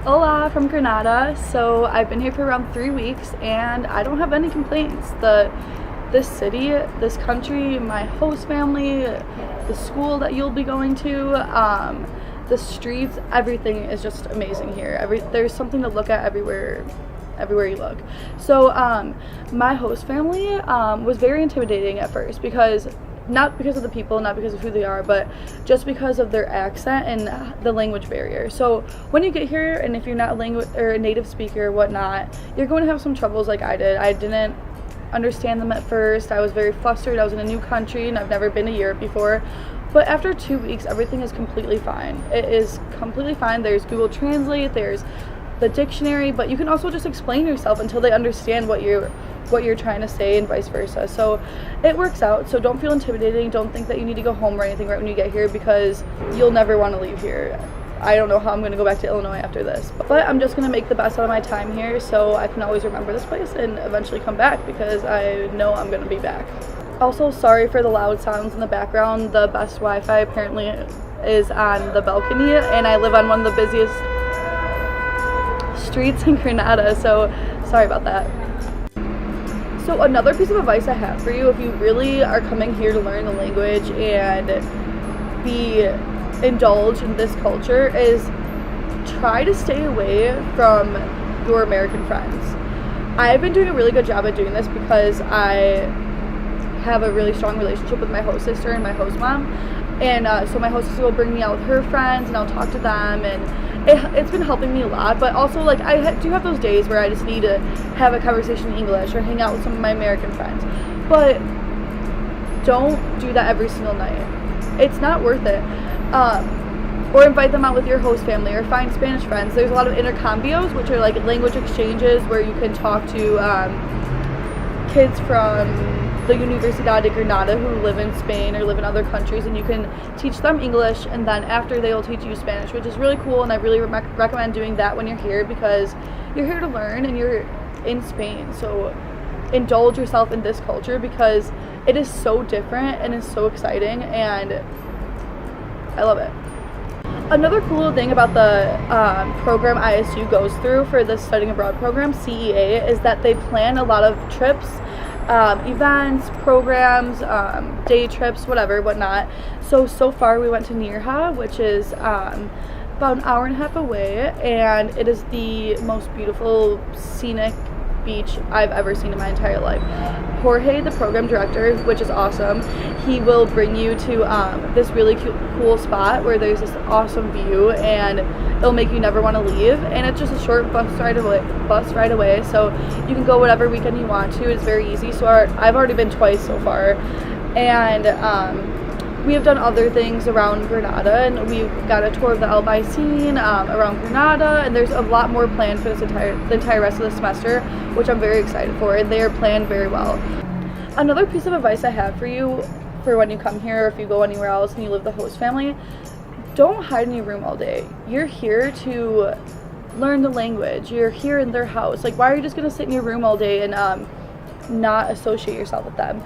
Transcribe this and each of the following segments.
Hola from Granada. So I've been here for around 3 weeks and I don't have any complaints. This city, this country, my host family, the school that you'll be going to, the streets, everything is just amazing here. There's something to look at everywhere you look. So my host family was very intimidating at first, because not because of the people, not because of who they are, but just because of their accent and the language barrier. So when you get here, and if you're not a native speaker or whatnot, you're going to have some troubles like I did. I didn't understand them at first. I was very flustered. I was in a new country and I've never been to Europe before. But after 2 weeks, everything is completely fine. It is completely fine. There's Google Translate, there's the dictionary, but you can also just explain yourself until they understand what you're trying to say, and vice versa. So it works out. So don't feel intimidating. Don't think that you need to go home or anything right when you get here, because you'll never want to leave here. I don't know how I'm going to go back to Illinois after this, but I'm just going to make the best out of my time here so I can always remember this place and eventually come back, because I know I'm going to be back. Also, sorry for the loud sounds in the background. The best Wi-Fi apparently is on the balcony, and I live on one of the busiest streets in Granada, so sorry about that. So another piece of advice I have for you, if you really are coming here to learn the language and indulge in this culture, is try to stay away from your American friends. I've been doing a really good job at doing this because I have a really strong relationship with my host sister and my host mom, and so my host sister will bring me out with her friends and I'll talk to them, and it's been helping me a lot. But also, like, I do have those days where I just need to have a conversation in English or hang out with some of my American friends, but don't do that every single night. It's not worth it. Or invite them out with your host family, or find Spanish friends. There's a lot of intercambios, which are like language exchanges where you can talk to kids from the Universidad de Granada who live in Spain or live in other countries, and you can teach them English, and then after they will teach you Spanish, which is really cool. And I really recommend doing that when you're here, because you're here to learn and you're in Spain. So indulge yourself in this culture, because it is so different and is so exciting, and I love it. Another cool thing about the program ILSTU goes through for the studying abroad program, CEA, is that they plan a lot of trips, events, programs, day trips, whatnot. So far we went to Nirha, which is about an hour and a half away, and it is the most beautiful scenic beach I've ever seen in my entire life. Jorge, the program director, which is awesome, he will bring you to this really cool spot where there's this awesome view, and it'll make you never want to leave, and it's just a short bus ride away, so you can go whatever weekend you want to. It's very easy. So I've already been twice so far, and we have done other things around Granada, and we've got a tour of the Albaicin around Granada, and there's a lot more planned for the entire rest of the semester, which I'm very excited for, and they are planned very well. Another piece of advice I have for you for when you come here, or if you go anywhere else and you live with the host family, don't hide in your room all day. You're here to learn the language. You're here in their house. Like, why are you just going to sit in your room all day and not associate yourself with them?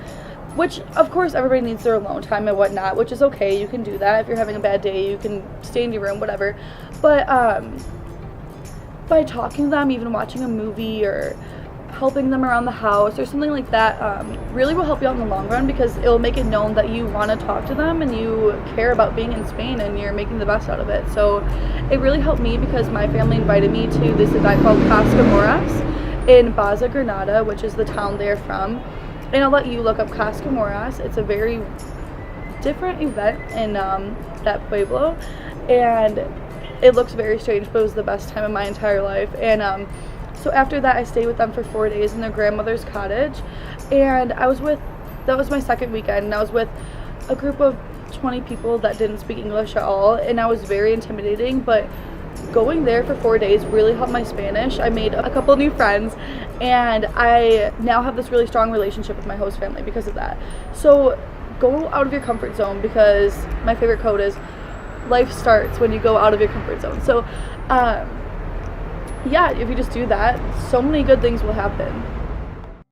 Which, of course, everybody needs their alone time and whatnot, which is okay. You can do that. If you're having a bad day, you can stay in your room, whatever. But by talking to them, even watching a movie or helping them around the house or something like that, really will help you out in the long run, because it will make it known that you want to talk to them and you care about being in Spain and you're making the best out of it. So it really helped me, because my family invited me to this event called Cascamoras in Baza, Granada, which is the town they're from. And I'll let you look up Cascamoras. It's a very different event in that pueblo, and it looks very strange, but it was the best time of my entire life. And so after that, I stayed with them for 4 days in their grandmother's cottage, and that was my second weekend, and I was with a group of 20 people that didn't speak English at all, and I was very intimidating, but going there for 4 days really helped my Spanish. I made a couple new friends, and I now have this really strong relationship with my host family because of that. So go out of your comfort zone, because my favorite quote is, life starts when you go out of your comfort zone. So yeah, if you just do that, so many good things will happen.